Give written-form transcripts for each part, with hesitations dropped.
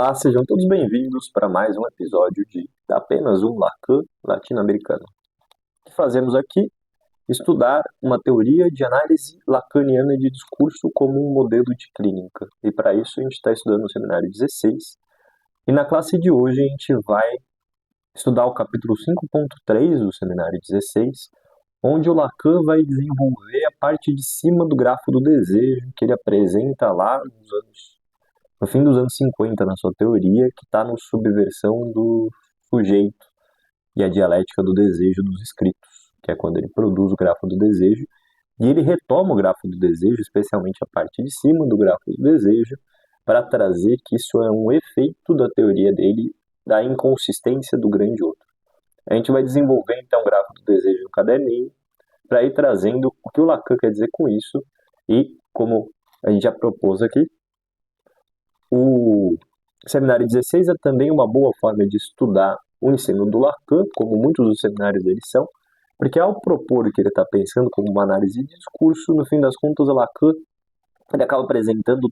Olá, sejam todos bem-vindos para mais um episódio de Apenas um Lacan latino-americano. O que fazemos aqui? Estudar uma teoria de análise lacaniana de discurso como um modelo de clínica. E para isso a gente está estudando o seminário 16. E na classe de hoje a gente vai estudar o capítulo 5.3 do seminário 16, onde o Lacan vai desenvolver a parte de cima do grafo do desejo que ele apresenta lá no fim dos anos 50 na sua teoria, que está no Subversão do Sujeito e a Dialética do Desejo dos Escritos, que é quando ele produz o grafo do desejo, e ele retoma o grafo do desejo, especialmente a parte de cima do grafo do desejo, para trazer que isso é um efeito da teoria dele, da inconsistência do grande outro. A gente vai desenvolver então o grafo do desejo no caderninho, para ir trazendo o que o Lacan quer dizer com isso, e como a gente já propôs aqui, o seminário 16 é também uma boa forma de estudar o ensino do Lacan, como muitos dos seminários dele são, porque ao propor o que ele está pensando como uma análise de discurso, no fim das contas, o Lacan ele acaba apresentando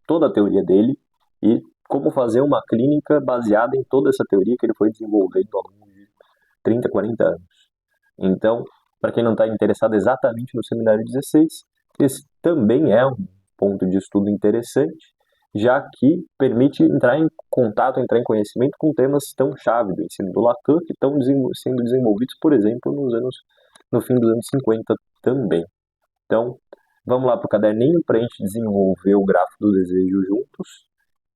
toda a teoria dele e como fazer uma clínica baseada em toda essa teoria que ele foi desenvolvendo ao longo de 30, 40 anos. Então, para quem não está interessado exatamente no seminário 16, esse também é um ponto de estudo interessante, já que permite entrar em contato, entrar em conhecimento com temas tão chave do ensino do Lacan, que estão sendo desenvolvidos, por exemplo, no fim dos anos 50 também. Então, vamos lá para o caderninho para a gente desenvolver o grafo do desejo juntos.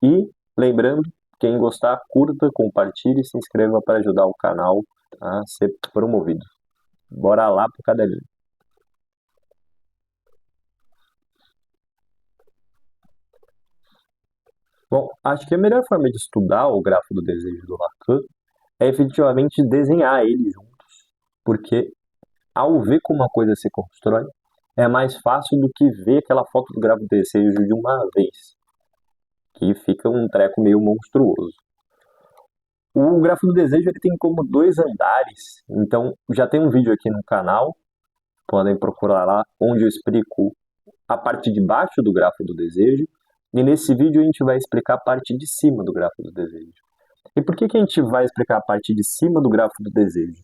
E, lembrando, quem gostar, curta, compartilhe e se inscreva para ajudar o canal a ser promovido. Bora lá para o caderninho. Bom, acho que a melhor forma de estudar o grafo do desejo do Lacan é efetivamente desenhar ele juntos, porque ao ver como uma coisa se constrói, é mais fácil do que ver aquela foto do grafo do desejo de uma vez, que fica um treco meio monstruoso. O grafo do desejo ele tem como dois andares, então já tem um vídeo aqui no canal, podem procurar lá, onde eu explico a parte de baixo do grafo do desejo, e nesse vídeo a gente vai explicar a parte de cima do grafo do desejo. E por que a gente vai explicar a parte de cima do grafo do desejo?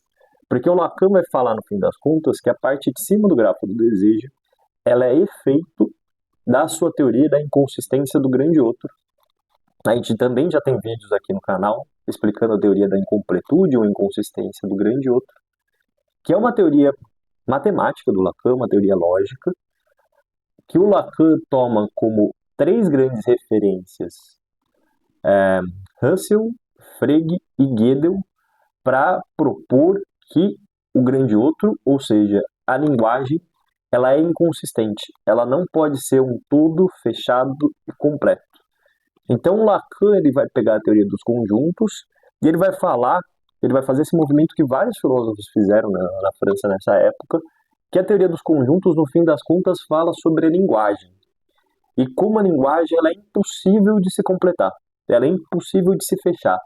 Porque o Lacan vai falar, no fim das contas, que a parte de cima do grafo do desejo ela é efeito da sua teoria da inconsistência do grande outro. A gente também já tem vídeos aqui no canal explicando a teoria da incompletude ou inconsistência do grande outro, que é uma teoria matemática do Lacan, uma teoria lógica, que o Lacan toma como três grandes referências, Russell, Frege e Gödel, para propor que o grande outro, ou seja, a linguagem, ela é inconsistente, ela não pode ser um todo fechado e completo. Então o Lacan ele vai pegar a teoria dos conjuntos e ele vai fazer esse movimento que vários filósofos fizeram na França nessa época, que a teoria dos conjuntos, no fim das contas, fala sobre a linguagem. E como a linguagem ela é impossível de se completar, ela é impossível de se fechar.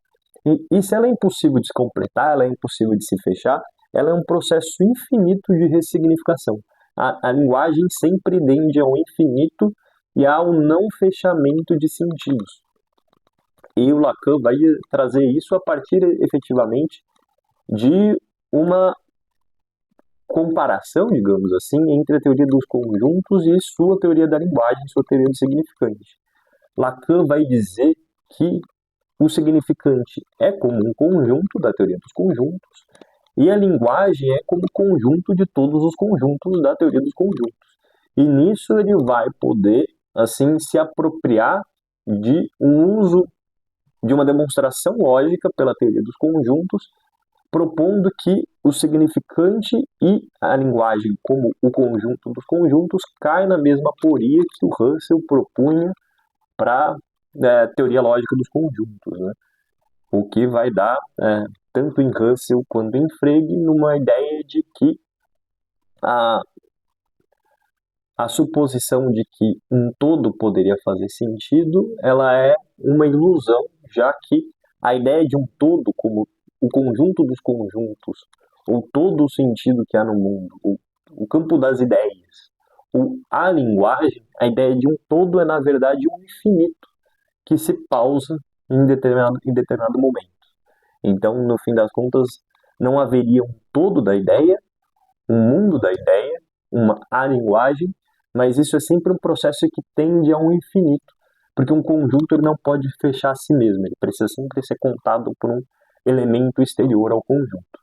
E se ela é impossível de se completar, ela é impossível de se fechar, ela é um processo infinito de ressignificação. A linguagem sempre tende ao infinito e ao não fechamento de sentidos. E o Lacan vai trazer isso a partir, efetivamente, de uma comparação, digamos assim, entre a teoria dos conjuntos e sua teoria da linguagem, sua teoria do significante. Lacan vai dizer que o significante é como um conjunto da teoria dos conjuntos e a linguagem é como conjunto de todos os conjuntos da teoria dos conjuntos. E nisso ele vai poder, assim, se apropriar de um uso de uma demonstração lógica pela teoria dos conjuntos, propondo que o significante e a linguagem como o conjunto dos conjuntos cai na mesma aporia que o Russell propunha para a teoria lógica dos conjuntos, né? O que vai dar, tanto em Russell quanto em Frege, numa ideia de que a suposição de que um todo poderia fazer sentido, ela é uma ilusão, já que a ideia de um todo como o conjunto dos conjuntos, ou todo o sentido que há no mundo, o campo das ideias, a linguagem, a ideia de um todo é, na verdade, um infinito que se pausa em determinado momento. Então, no fim das contas, não haveria um todo da ideia, um mundo da ideia, a linguagem, mas isso é sempre um processo que tende a um infinito, porque um conjunto ele não pode fechar a si mesmo, ele precisa sempre ser contado por um elemento exterior ao conjunto.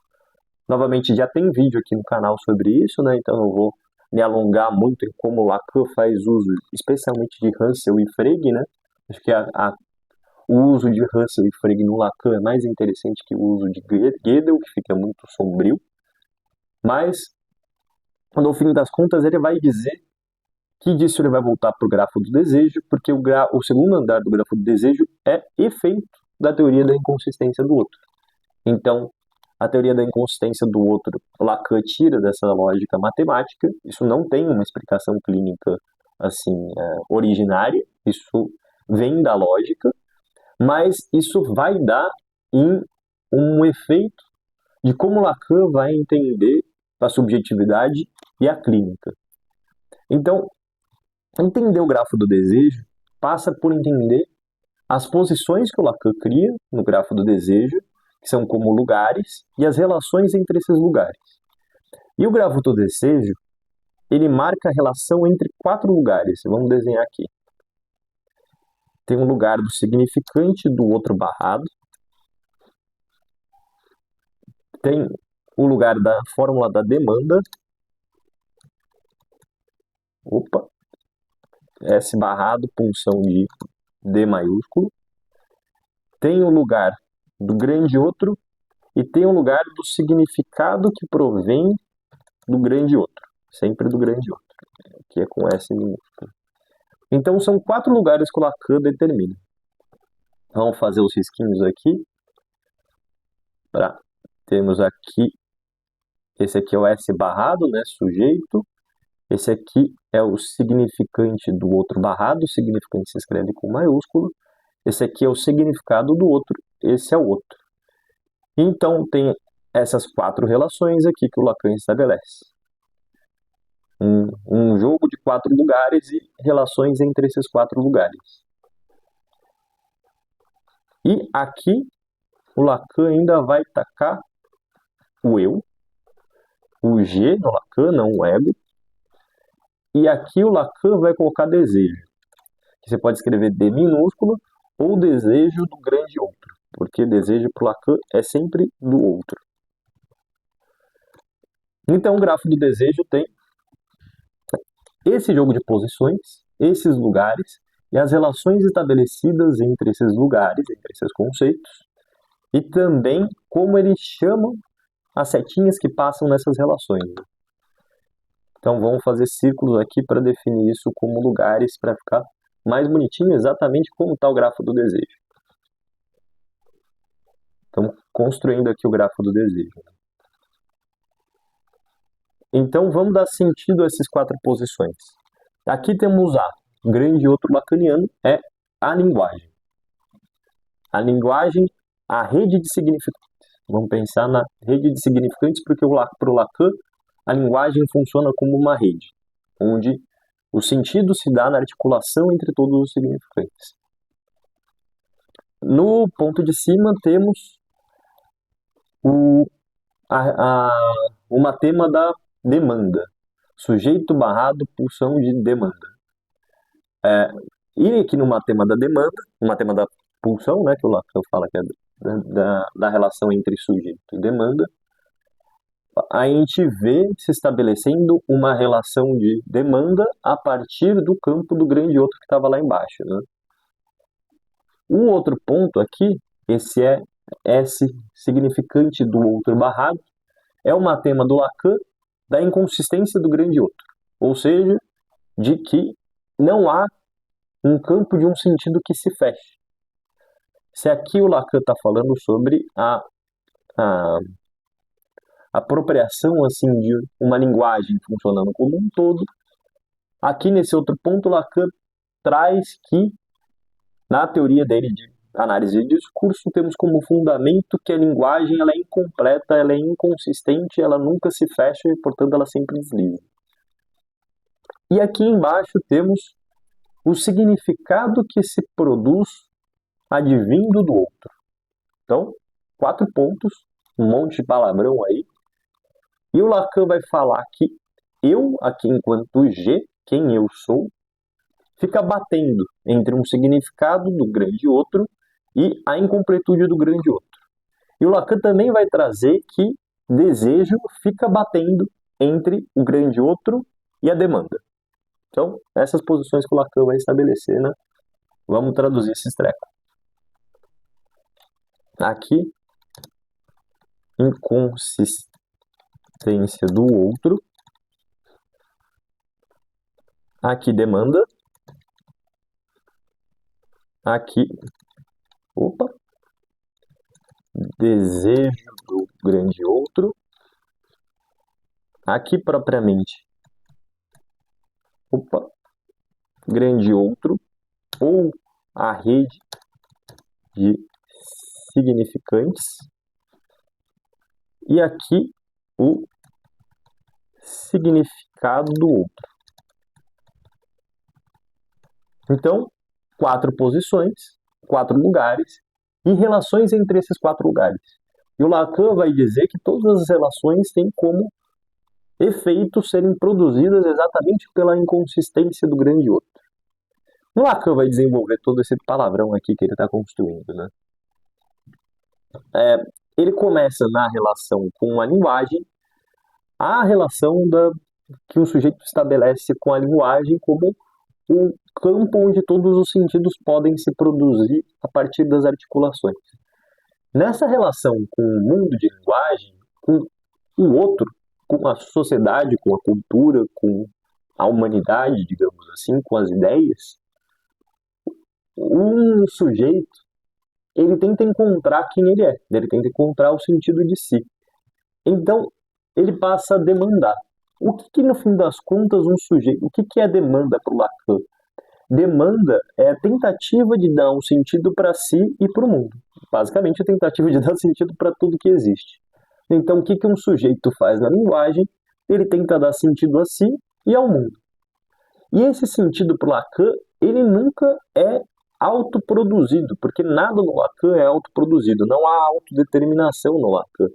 Novamente, já tem vídeo aqui no canal sobre isso, né? Então não vou me alongar muito em como Lacan faz uso, especialmente de Russell e Frege, né? Acho que o uso de Russell e Frege no Lacan é mais interessante que o uso de Gödel, que fica muito sombrio. Mas, no fim das contas, ele vai dizer que disso ele vai voltar para o grafo do desejo, porque o segundo andar do grafo do desejo é efeito da teoria da inconsistência do outro. Então, a teoria da inconsistência do outro, Lacan tira dessa lógica matemática, isso não tem uma explicação clínica assim originária, isso vem da lógica, mas isso vai dar em um efeito de como Lacan vai entender a subjetividade e a clínica. Então, entender o grafo do desejo passa por entender as posições que o Lacan cria no grafo do desejo, que são como lugares, e as relações entre esses lugares. E o grafo do desejo, ele marca a relação entre 4 lugares. Vamos desenhar aqui. Tem um lugar do significante do outro barrado. Tem o lugar da fórmula da demanda. Opa! S barrado, punção de D maiúsculo. Tem o lugar do grande outro e tem o lugar do significado que provém do grande outro. Sempre do grande outro. Aqui é com S minúsculo. Então são 4 lugares que o Lacan determina. Vamos fazer os risquinhos aqui. Temos aqui, esse aqui é o S barrado, né, sujeito. Esse aqui é o significante do outro barrado, o significante se escreve com maiúsculo. Esse aqui é o significado do outro, esse é o outro. Então tem essas 4 relações aqui que o Lacan estabelece. Um jogo de 4 lugares e relações entre esses 4 lugares. E aqui o Lacan ainda vai tacar o eu, o G no Lacan, não o ego. E aqui o Lacan vai colocar desejo, que você pode escrever D minúsculo ou desejo do grande outro, porque desejo para o Lacan é sempre do outro. Então o grafo do desejo tem esse jogo de posições, esses lugares e as relações estabelecidas entre esses lugares, entre esses conceitos, e também como eles chamam as setinhas que passam nessas relações. Então vamos fazer círculos aqui para definir isso como lugares, para ficar mais bonitinho, exatamente como está o grafo do desejo. Estamos construindo aqui o grafo do desejo. Então vamos dar sentido a essas 4 posições. Aqui temos A, grande outro lacaniano, é a linguagem. A linguagem, a rede de significantes. Vamos pensar na rede de significantes, porque para o Lacan a linguagem funciona como uma rede, onde o sentido se dá na articulação entre todos os significantes. No ponto de cima temos o matema da demanda, sujeito barrado pulsão de demanda. E aqui no matema da demanda, no matema da pulsão, né, que o Lacan fala que é da relação entre sujeito e demanda, a gente vê se estabelecendo uma relação de demanda a partir do campo do grande outro que estava lá embaixo, né? O outro ponto aqui, esse é S significante do outro barrado, é o matema do Lacan da inconsistência do grande outro, ou seja, de que não há um campo de um sentido que se feche. Se aqui o Lacan está falando sobre a apropriação assim, de uma linguagem funcionando como um todo, aqui nesse outro ponto Lacan traz que, na teoria dele de análise de discurso, temos como fundamento que a linguagem ela é incompleta, ela é inconsistente, ela nunca se fecha e, portanto, ela sempre desliza. E aqui embaixo temos o significado que se produz advindo do outro. Então, 4 pontos, um monte de palavrão aí. E o Lacan vai falar que eu, aqui enquanto G, quem eu sou, fica batendo entre um significado do grande outro e a incompletude do grande outro. E o Lacan também vai trazer que desejo fica batendo entre o grande outro e a demanda. Então, essas posições que o Lacan vai estabelecer, né? Vamos traduzir esses trecos. Aqui, inconsistência do outro. Aqui, demanda. Aqui, desejo do grande outro. Aqui, propriamente, grande outro, ou a rede de significantes. E aqui, o significado do outro. Então, 4 posições, 4 lugares e relações entre esses 4 lugares. E o Lacan vai dizer que todas as relações têm como efeito serem produzidas exatamente pela inconsistência do grande outro. O Lacan vai desenvolver todo esse palavrão aqui que ele está construindo, né? Ele começa na relação com a linguagem, a relação que o sujeito estabelece com a linguagem como um campo onde todos os sentidos podem se produzir a partir das articulações. Nessa relação com o mundo de linguagem, com o outro, com a sociedade, com a cultura, com a humanidade, digamos assim, com as ideias, um sujeito, ele tenta encontrar quem ele é, ele tenta encontrar o sentido de si. Então, ele passa a demandar. O que no fim das contas, um sujeito... O que é demanda para o Lacan? Demanda é a tentativa de dar um sentido para si e para o mundo. Basicamente, a tentativa de dar sentido para tudo que existe. Então, o que um sujeito faz na linguagem? Ele tenta dar sentido a si e ao mundo. E esse sentido para o Lacan, ele nunca é autoproduzido, porque nada no Lacan é autoproduzido, não há autodeterminação no Lacan.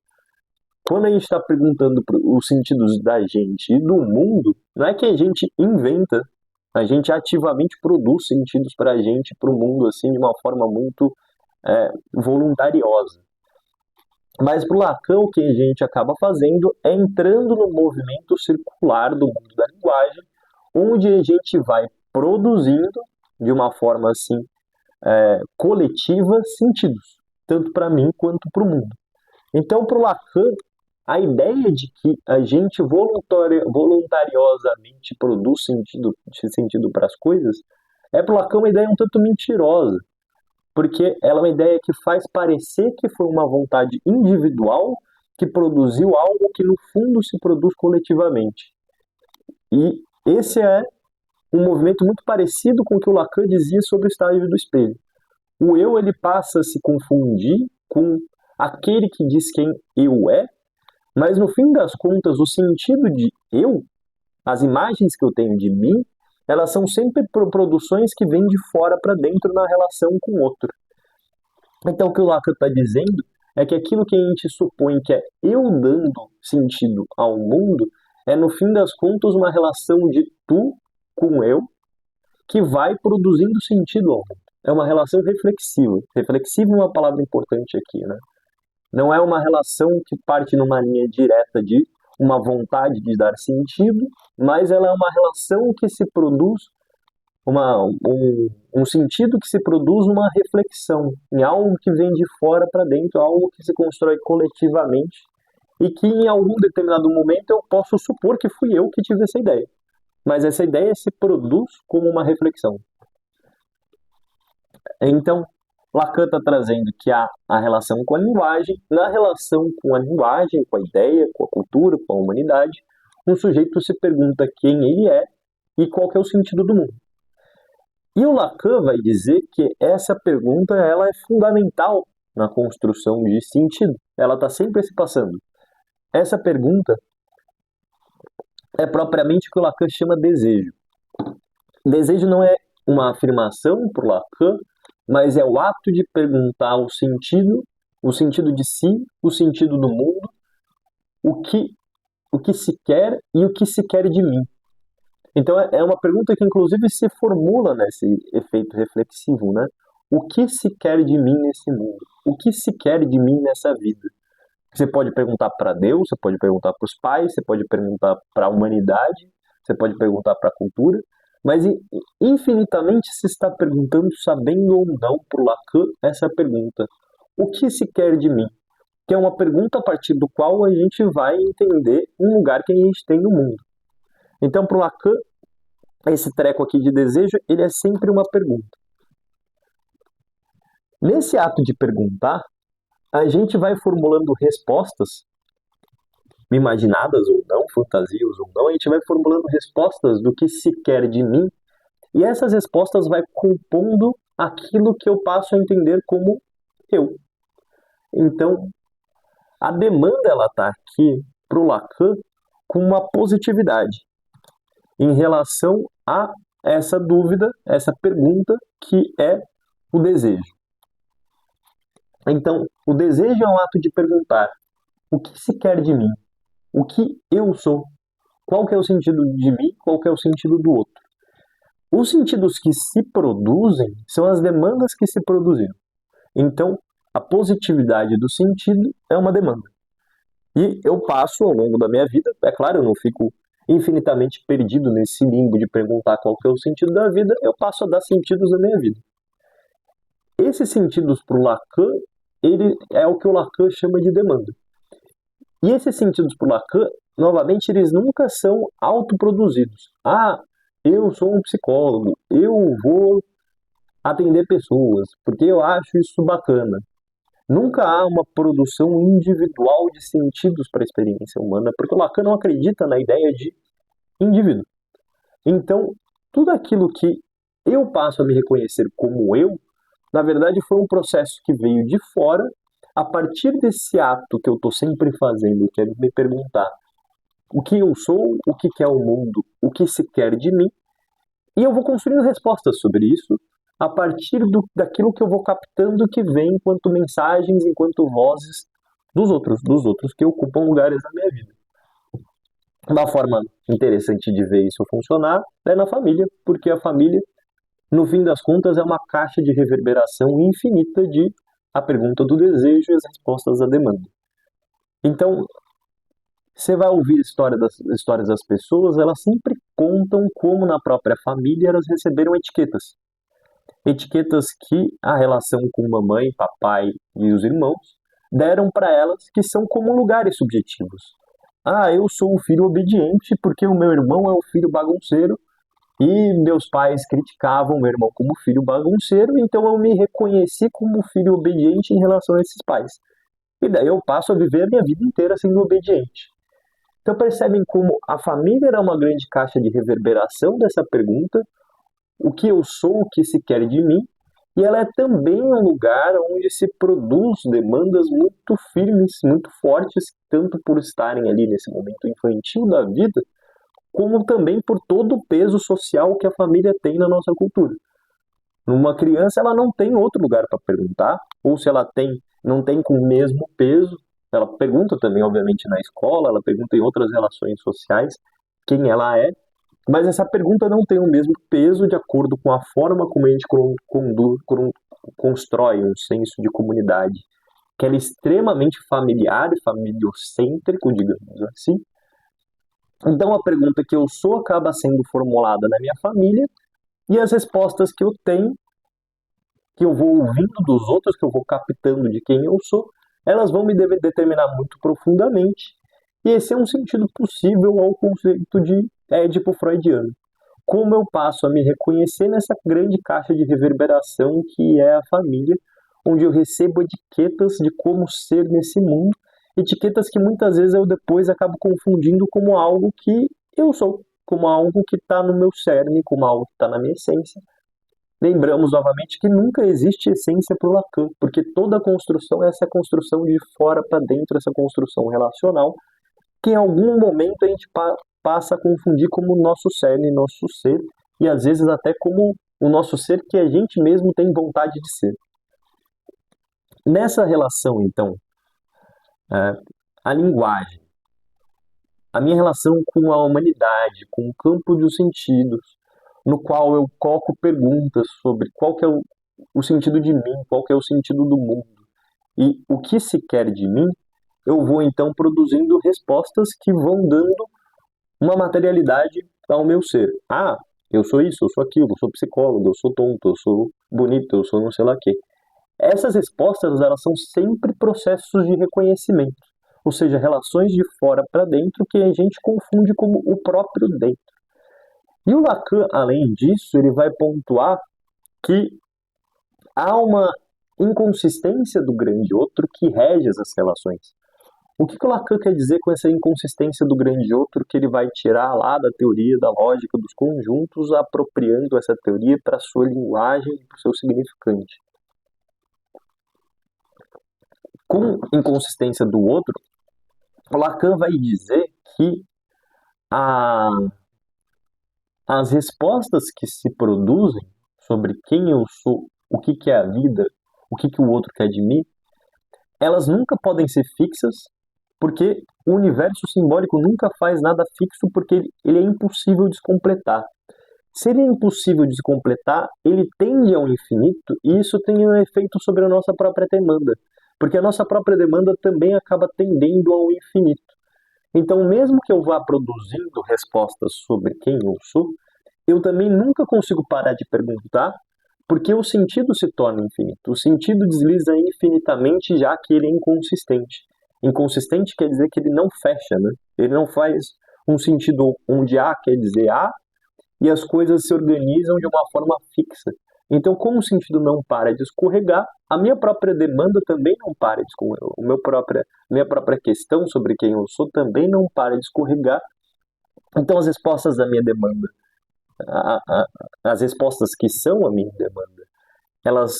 Quando a gente está perguntando os sentidos da gente e do mundo, não é que a gente inventa, a gente ativamente produz sentidos para a gente, para o mundo, assim, de uma forma muito voluntariosa. Mas para o Lacan, o que a gente acaba fazendo é entrando no movimento circular do mundo da linguagem, onde a gente vai produzindo, de uma forma assim, coletiva, sentidos, tanto para mim quanto para o mundo. Então, para o Lacan, a ideia de que a gente voluntariosamente produz sentido para as coisas é para o Lacan uma ideia um tanto mentirosa, porque ela é uma ideia que faz parecer que foi uma vontade individual que produziu algo que no fundo se produz coletivamente. E esse é um movimento muito parecido com o que o Lacan dizia sobre o estágio do espelho. O eu, ele passa a se confundir com aquele que diz quem eu é, mas no fim das contas, o sentido de eu, as imagens que eu tenho de mim, elas são sempre produções que vêm de fora para dentro na relação com o outro. Então, o que o Lacan está dizendo é que aquilo que a gente supõe que é eu dando sentido ao mundo é, no fim das contas, uma relação de tu com eu que vai produzindo sentido ao mundo. É uma relação reflexiva. Reflexiva é uma palavra importante aqui, né? Não é uma relação que parte numa linha direta de uma vontade de dar sentido, mas ela é uma relação que se produz, um sentido que se produz numa reflexão, em algo que vem de fora para dentro, algo que se constrói coletivamente e que em algum determinado momento eu posso supor que fui eu que tive essa ideia. Mas essa ideia se produz como uma reflexão. Então, Lacan está trazendo que há a relação com a linguagem, na relação com a linguagem, com a ideia, com a cultura, com a humanidade, um sujeito se pergunta quem ele é e qual que é o sentido do mundo. E o Lacan vai dizer que essa pergunta ela é fundamental na construção de sentido. Ela está sempre se passando. Essa pergunta é propriamente o que o Lacan chama desejo. Desejo não é uma afirmação para o Lacan, mas é o ato de perguntar o sentido de si, o sentido do mundo, o que, o que se quer e o que se quer de mim. Então é uma pergunta que inclusive se formula nesse efeito reflexivo, né? O que se quer de mim nesse mundo? O que se quer de mim nessa vida? Você pode perguntar para Deus, você pode perguntar para os pais, você pode perguntar para a humanidade, você pode perguntar para a cultura, mas infinitamente se está perguntando, sabendo ou não, para o Lacan, essa pergunta: o que se quer de mim? Que é uma pergunta a partir do qual a gente vai entender um lugar que a gente tem no mundo. Então, para o Lacan, esse treco aqui de desejo, ele é sempre uma pergunta. Nesse ato de perguntar, a gente vai formulando respostas, imaginadas ou não, fantasias ou não, a gente vai formulando respostas do que se quer de mim, e essas respostas vai compondo aquilo que eu passo a entender como eu. Então, a demanda ela está aqui para o Lacan com uma positividade em relação a essa dúvida, essa pergunta que é o desejo. Então, o desejo é um ato de perguntar o que se quer de mim, o que eu sou, qual que é o sentido de mim, qual que é o sentido do outro. Os sentidos que se produzem são as demandas que se produziram. Então, a positividade do sentido é uma demanda. E eu passo ao longo da minha vida, é claro, eu não fico infinitamente perdido nesse limbo de perguntar qual que é o sentido da vida, eu passo a dar sentidos à minha vida. Esses sentidos para o Lacan, ele é o que o Lacan chama de demanda. E esses sentidos para o Lacan, novamente, eles nunca são autoproduzidos. Ah, eu sou um psicólogo, eu vou atender pessoas, porque eu acho isso bacana. Nunca há uma produção individual de sentidos para a experiência humana, porque o Lacan não acredita na ideia de indivíduo. Então, tudo aquilo que eu passo a me reconhecer como eu, na verdade foi um processo que veio de fora, a partir desse ato que eu estou sempre fazendo, que é me perguntar o que eu sou, o que é o mundo, o que se quer de mim, e eu vou construindo respostas sobre isso a partir daquilo que eu vou captando que vem enquanto mensagens, enquanto vozes dos outros que ocupam lugares na minha vida. Uma forma interessante de ver isso funcionar é na família, porque a família, no fim das contas, é uma caixa de reverberação infinita de a pergunta do desejo e as respostas da demanda. Então, você vai ouvir histórias das pessoas, elas sempre contam como na própria família elas receberam etiquetas. Etiquetas que a relação com mamãe, papai e os irmãos deram para elas, que são como lugares subjetivos. Ah, eu sou o filho obediente porque o meu irmão é o filho bagunceiro e meus pais criticavam meu irmão como filho bagunceiro, então eu me reconheci como filho obediente em relação a esses pais. E daí eu passo a viver a minha vida inteira sendo obediente. Então percebem como a família era uma grande caixa de reverberação dessa pergunta, o que eu sou, o que se quer de mim, e ela é também um lugar onde se produz demandas muito firmes, muito fortes, tanto por estarem ali nesse momento infantil da vida, como também por todo o peso social que a família tem na nossa cultura. Uma criança ela não tem outro lugar para perguntar, ou se ela tem, não tem com o mesmo peso. Ela pergunta também, obviamente, na escola, ela pergunta em outras relações sociais quem ela é, mas essa pergunta não tem o mesmo peso de acordo com a forma como a gente constrói um senso de comunidade, que é extremamente familiar e familiocêntrico, digamos assim. Então a pergunta que eu sou acaba sendo formulada na minha família e as respostas que eu tenho, que eu vou ouvindo dos outros, que eu vou captando de quem eu sou, elas vão me determinar muito profundamente. E esse é um sentido possível ao conceito de Édipo freudiano. Como eu passo a me reconhecer nessa grande caixa de reverberação que é a família, onde eu recebo etiquetas de como ser nesse mundo, etiquetas que muitas vezes eu depois acabo confundindo como algo que eu sou, como algo que está no meu cerne, como algo que está na minha essência. Lembramos novamente que nunca existe essência para o Lacan, porque toda construção é essa construção de fora para dentro, essa construção relacional, que em algum momento a gente passa a confundir como nosso cerne, nosso ser, e às vezes até como o nosso ser que a gente mesmo tem vontade de ser. Nessa relação, então, a linguagem, a minha relação com a humanidade, com o campo dos sentidos, no qual eu coloco perguntas sobre qual que é o sentido de mim, qual que é o sentido do mundo e o que se quer de mim, eu vou então produzindo respostas que vão dando uma materialidade ao meu ser. Ah, eu sou isso, eu sou aquilo, eu sou psicólogo, eu sou tonto, eu sou bonito, eu sou não sei lá o quê. Essas respostas, elas são sempre processos de reconhecimento, ou seja, relações de fora para dentro que a gente confunde como o próprio dentro. E o Lacan, além disso, ele vai pontuar que há uma inconsistência do grande outro que rege essas relações. O que o Lacan quer dizer com essa inconsistência do grande outro que ele vai tirar lá da teoria da lógica dos conjuntos, apropriando essa teoria para a sua linguagem e para o seu significante? Com inconsistência do outro, o Lacan vai dizer que as respostas que se produzem sobre quem eu sou, o que é a vida, o que o outro quer de mim, elas nunca podem ser fixas, porque o universo simbólico nunca faz nada fixo, porque ele é impossível de se completar. Se ele é impossível de se completar, ele tende ao infinito, e isso tem um efeito sobre a nossa própria demanda, porque a nossa própria demanda também acaba tendendo ao infinito. Então, mesmo que eu vá produzindo respostas sobre quem eu sou, eu também nunca consigo parar de perguntar, porque o sentido se torna infinito. O sentido desliza infinitamente, já que ele é inconsistente. Inconsistente quer dizer que ele não fecha, né? Ele não faz um sentido onde A quer dizer A e as coisas se organizam de uma forma fixa. Então, como o sentido não para de escorregar, a minha própria demanda também não para de escorregar. Minha própria questão sobre quem eu sou também não para de escorregar. Então, as respostas da minha demanda, as respostas que são a minha demanda, elas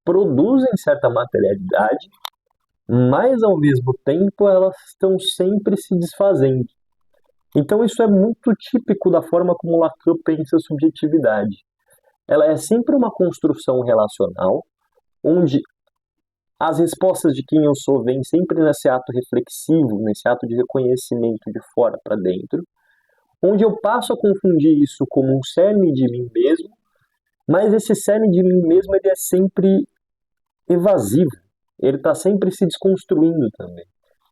produzem certa materialidade, mas ao mesmo tempo elas estão sempre se desfazendo. Então isso é muito típico da forma como Lacan pensa a subjetividade. Ela é sempre uma construção relacional, onde as respostas de quem eu sou vêm sempre nesse ato reflexivo, nesse ato de reconhecimento de fora para dentro, onde eu passo a confundir isso como um cerne de mim mesmo, mas esse cerne de mim mesmo ele é sempre evasivo, ele está sempre se desconstruindo também,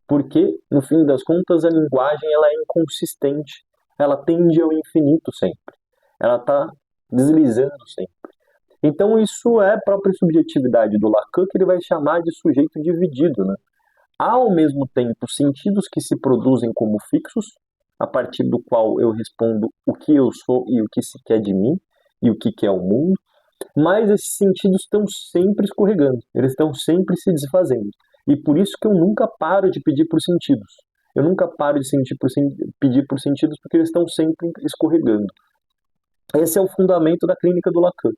porque no fim das contas a linguagem ela é inconsistente, ela tende ao infinito sempre, ela está deslizando sempre. Então isso é a própria subjetividade do Lacan que ele vai chamar de sujeito dividido, né? Há ao mesmo tempo sentidos que se produzem como fixos, a partir do qual eu respondo o que eu sou e o que se quer de mim e o que é o mundo, mas esses sentidos estão sempre escorregando, eles estão sempre se desfazendo. E por isso que eu nunca paro de pedir por sentidos. Eu nunca paro de pedir por sentidos porque eles estão sempre escorregando. Esse é o fundamento da clínica do Lacan.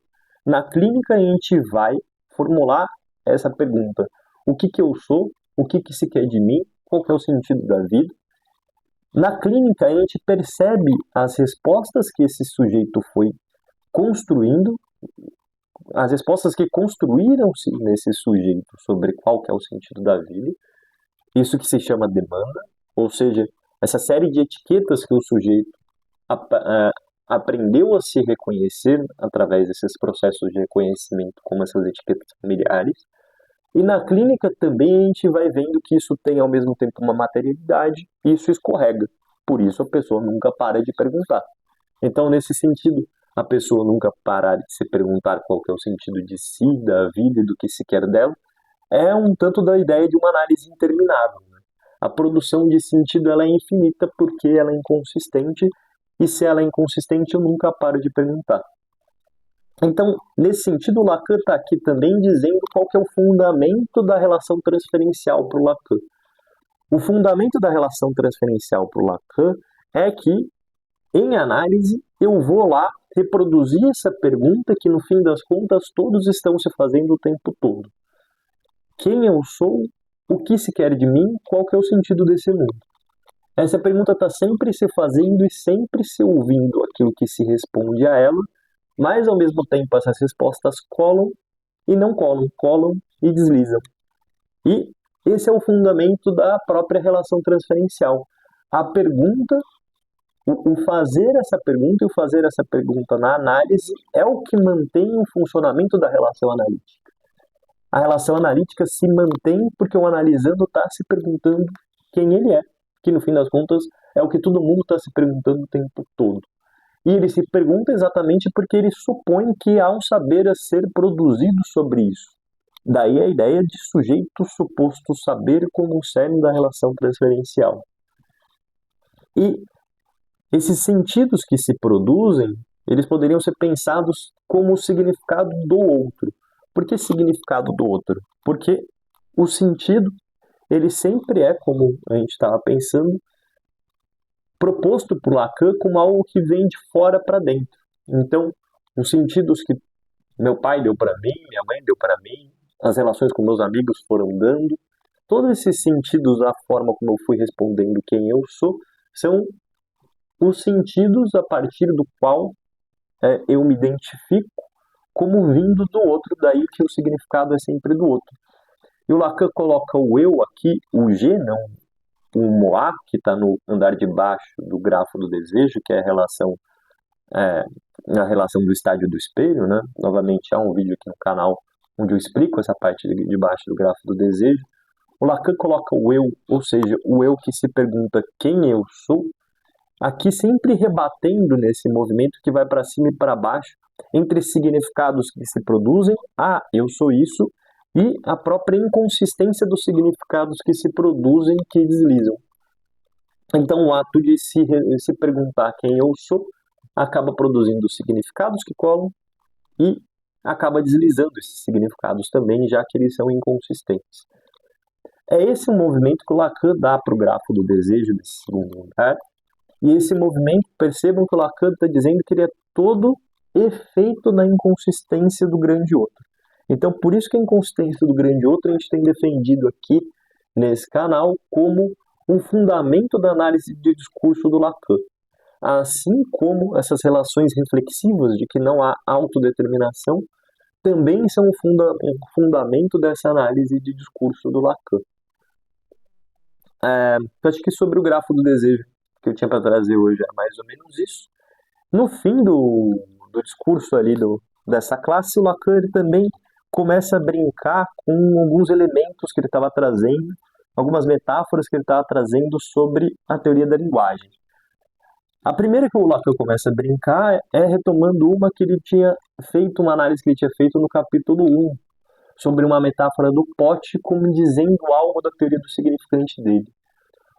Na clínica a gente vai formular essa pergunta: o que eu sou? O que se quer de mim? Qual que é o sentido da vida? Na clínica a gente percebe as respostas que esse sujeito foi construindo, as respostas que construíram-se nesse sujeito sobre qual que é o sentido da vida, isso que se chama demanda, ou seja, essa série de etiquetas que o sujeito aprendeu a se reconhecer através desses processos de reconhecimento, como essas etiquetas familiares. E na clínica também a gente vai vendo que isso tem ao mesmo tempo uma materialidade e isso escorrega. Por isso a pessoa nunca para de perguntar. Então, nesse sentido, a pessoa nunca parar de se perguntar qual que é o sentido de si, da vida e do que se quer dela, é um tanto da ideia de uma análise interminável, né? A produção de sentido ela é infinita porque ela é inconsistente, e se ela é inconsistente eu nunca paro de perguntar. Então, nesse sentido, o Lacan está aqui também dizendo qual que é o fundamento da relação transferencial para o Lacan. O fundamento da relação transferencial para o Lacan é que, em análise, eu vou lá reproduzir essa pergunta que, no fim das contas, todos estão se fazendo o tempo todo. Quem eu sou? O que se quer de mim? Qual que é o sentido desse mundo? Essa pergunta está sempre se fazendo e sempre se ouvindo aquilo que se responde a ela, mas ao mesmo tempo essas respostas colam e não colam, colam e deslizam. E esse é o fundamento da própria relação transferencial. A pergunta, o fazer essa pergunta e o fazer essa pergunta na análise é o que mantém o funcionamento da relação analítica. A relação analítica se mantém porque o analisando está se perguntando quem ele é, que no fim das contas é o que todo mundo está se perguntando o tempo todo. E ele se pergunta exatamente porque ele supõe que há um saber a ser produzido sobre isso. Daí a ideia de sujeito suposto saber como o cerne da relação transferencial. E esses sentidos que se produzem, eles poderiam ser pensados como o significado do outro. Por que significado do outro? Porque o sentido, ele sempre é, como a gente estava pensando, proposto por Lacan como algo que vem de fora para dentro. Então, os sentidos que meu pai deu para mim, minha mãe deu para mim, as relações com meus amigos foram dando, todos esses sentidos, a forma como eu fui respondendo quem eu sou, são os sentidos a partir do qual eu me identifico como vindo do outro, daí que o significado é sempre do outro. E o Lacan coloca o eu aqui, o G, não o Moá, que está no andar de baixo do grafo do desejo, que é a relação do estádio do espelho, né? Novamente, há um vídeo aqui no canal onde eu explico essa parte de baixo do grafo do desejo. O Lacan coloca o eu, ou seja, o eu que se pergunta quem eu sou, aqui sempre rebatendo nesse movimento que vai para cima e para baixo, entre significados que se produzem, eu sou isso, e a própria inconsistência dos significados que se produzem, que deslizam. Então, o ato de se perguntar quem eu sou acaba produzindo significados que colam e acaba deslizando esses significados também, já que eles são inconsistentes. É esse o movimento que o Lacan dá para o grafo do desejo desse segundo lugar. E esse movimento, percebam que o Lacan está dizendo que ele é todo efeito da inconsistência do grande outro. Então, por isso que a inconsistência do grande outro a gente tem defendido aqui nesse canal como um fundamento da análise de discurso do Lacan. Assim como essas relações reflexivas de que não há autodeterminação também são um fundamento dessa análise de discurso do Lacan. Eu acho que sobre o grafo do desejo que eu tinha para trazer hoje era mais ou menos isso. No fim do discurso ali dessa classe, o Lacan ele também começa a brincar com alguns elementos que ele estava trazendo, algumas metáforas que ele estava trazendo sobre a teoria da linguagem. A primeira que o Lacan começa a brincar é retomando uma que ele tinha feito, uma análise que ele tinha feito no capítulo 1, sobre uma metáfora do pote como dizendo algo da teoria do significante dele.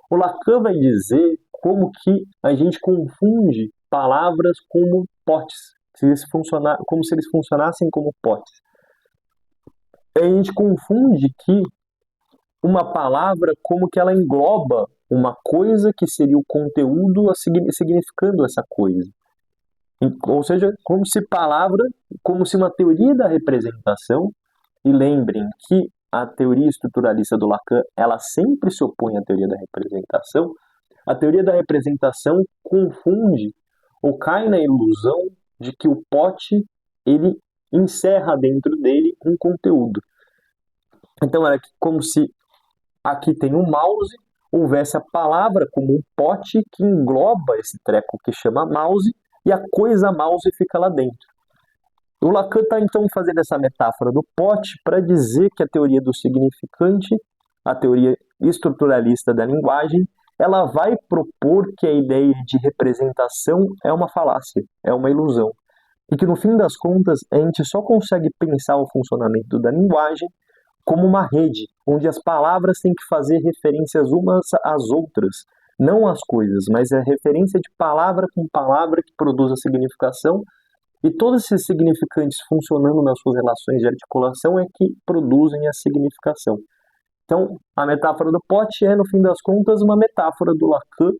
O Lacan vai dizer como que a gente confunde palavras como potes, como se eles funcionassem como potes. A gente confunde que uma palavra como que ela engloba uma coisa que seria o conteúdo significando essa coisa. Ou seja, como se uma teoria da representação, e lembrem que a teoria estruturalista do Lacan, ela sempre se opõe à teoria da representação. A teoria da representação confunde ou cai na ilusão de que o pote, ele encerra dentro dele um conteúdo. Então era como se aqui tem um mouse, houvesse a palavra como um pote que engloba esse treco que chama mouse e a coisa mouse fica lá dentro. O Lacan está então fazendo essa metáfora do pote para dizer que a teoria do significante, a teoria estruturalista da linguagem, ela vai propor que a ideia de representação é uma falácia, é uma ilusão. E que no fim das contas a gente só consegue pensar o funcionamento da linguagem como uma rede, onde as palavras têm que fazer referências umas às outras, não às coisas, mas é referência de palavra com palavra que produz a significação. E todos esses significantes funcionando nas suas relações de articulação é que produzem a significação. Então, a metáfora do pote é, no fim das contas, uma metáfora do Lacan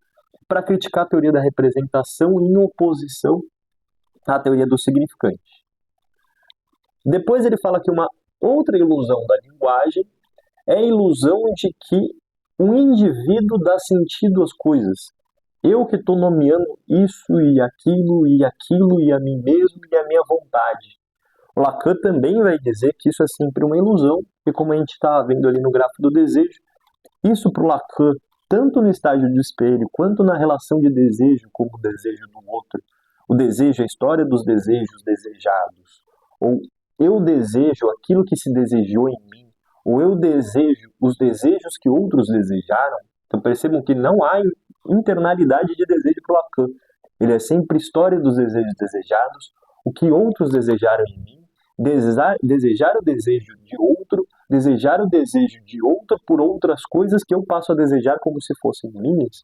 para criticar a teoria da representação em oposição à teoria do significante. Depois ele fala que uma outra ilusão da linguagem é a ilusão de que o indivíduo dá sentido às coisas. Eu que estou nomeando isso e aquilo e a mim mesmo e a minha vontade. O Lacan também vai dizer que isso é sempre uma ilusão, e como a gente está vendo ali no gráfico do desejo, isso para o Lacan, tanto no estágio de espelho, quanto na relação de desejo como o desejo do outro, o desejo, a história dos desejos desejados, ou eu desejo aquilo que se desejou em mim, ou eu desejo os desejos que outros desejaram. Então percebam que não há internalidade de desejo para o Lacan. Ele é sempre história dos desejos desejados, o que outros desejaram em mim, desejar o desejo de outro, desejar o desejo de outra por outras coisas que eu passo a desejar como se fossem minhas.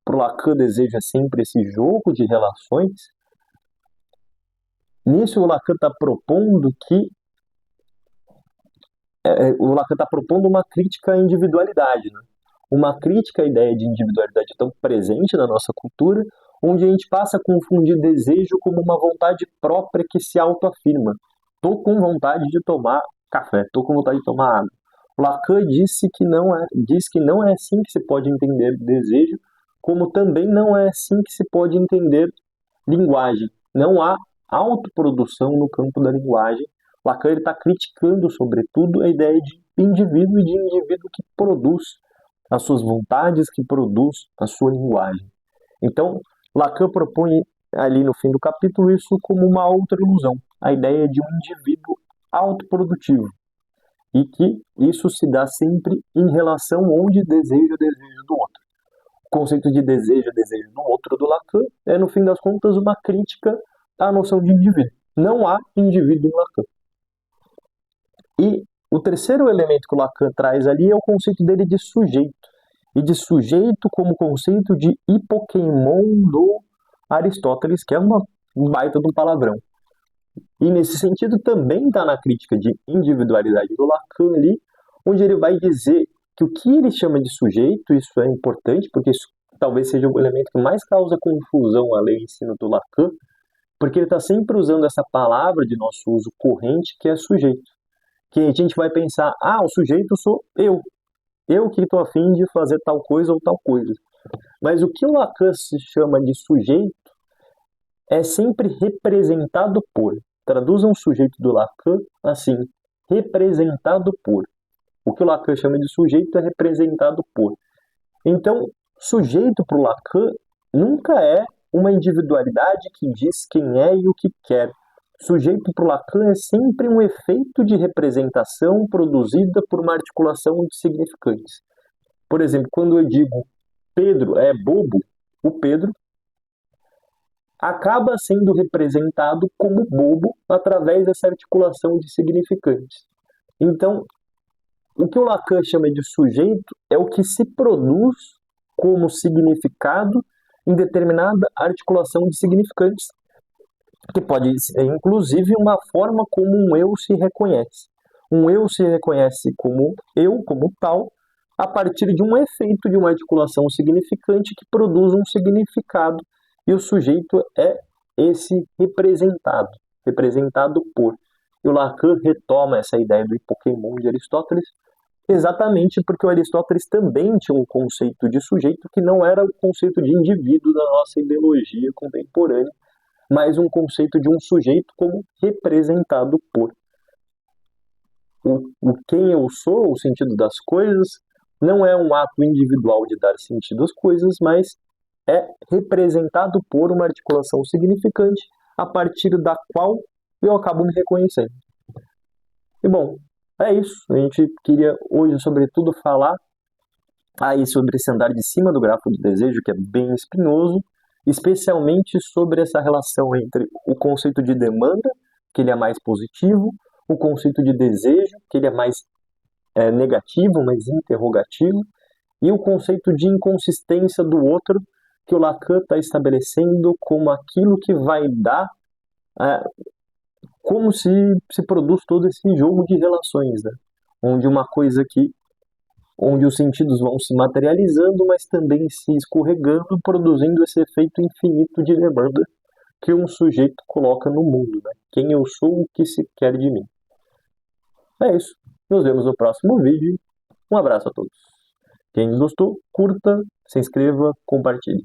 Para o Lacan, desejo é sempre esse jogo de relações. Nisso, o Lacan está propondo que o Lacan está propondo uma crítica à individualidade, né? Uma crítica à ideia de individualidade tão presente na nossa cultura, onde a gente passa a confundir desejo como uma vontade própria que se autoafirma. Tô com vontade de tomar café, tô com vontade de tomar água. Lacan diz que não é assim que se pode entender desejo, como também não é assim que se pode entender linguagem. Não há autoprodução no campo da linguagem. Lacan está criticando, sobretudo, a ideia de indivíduo e de indivíduo que produz as suas vontades, que produz a sua linguagem. Então, Lacan propõe ali no fim do capítulo isso como uma outra ilusão, a ideia de um indivíduo autoprodutivo, e que isso se dá sempre em relação onde deseja o desejo do outro. O conceito de desejo do outro do Lacan é, no fim das contas, uma crítica à noção de indivíduo. Não há indivíduo em Lacan. E o terceiro elemento que o Lacan traz ali é o conceito dele de sujeito, e de sujeito como conceito de hipoqueimon do Aristóteles, que é um baita de um palavrão. E nesse sentido também está na crítica de individualidade do Lacan ali, onde ele vai dizer que o que ele chama de sujeito, isso é importante, porque isso talvez seja o elemento que mais causa confusão à lei e ensino do Lacan, porque ele está sempre usando essa palavra de nosso uso corrente, que é sujeito. Que a gente vai pensar, o sujeito sou eu que estou afim de fazer tal coisa ou tal coisa. Mas o que o Lacan se chama de sujeito é sempre representado por. Traduzam o sujeito do Lacan assim, representado por. O que o Lacan chama de sujeito é representado por. Então, sujeito para o Lacan nunca é uma individualidade que diz quem é e o que quer. Sujeito para o Lacan é sempre um efeito de representação produzida por uma articulação de significantes. Por exemplo, quando eu digo Pedro é bobo, o Pedro acaba sendo representado como bobo através dessa articulação de significantes. Então, o que o Lacan chama de sujeito é o que se produz como significado em determinada articulação de significantes, que pode ser, inclusive, uma forma como um eu se reconhece. Um eu se reconhece como eu, como tal, a partir de um efeito de uma articulação significante que produz um significado, e o sujeito é esse representado por. E o Lacan retoma essa ideia do hipoqueimon de Aristóteles, exatamente porque o Aristóteles também tinha um conceito de sujeito que não era o conceito de indivíduo da nossa ideologia contemporânea, mas um conceito de um sujeito como representado por. O quem eu sou, o sentido das coisas, não é um ato individual de dar sentido às coisas, mas é representado por uma articulação significante a partir da qual eu acabo me reconhecendo. E bom, é isso. A gente queria hoje, sobretudo, falar aí sobre esse andar de cima do grafo do desejo, que é bem espinhoso, especialmente sobre essa relação entre o conceito de demanda, que ele é mais positivo, o conceito de desejo, que ele é mais negativo, mais interrogativo, e o conceito de inconsistência do outro, que o Lacan está estabelecendo como aquilo que vai dar, como se produz todo esse jogo de relações, né? Onde os sentidos vão se materializando, mas também se escorregando, produzindo esse efeito infinito de demanda que um sujeito coloca no mundo, né? Quem eu sou, o que se quer de mim. É isso. Nos vemos no próximo vídeo. Um abraço a todos. Quem gostou, curta, se inscreva, compartilhe.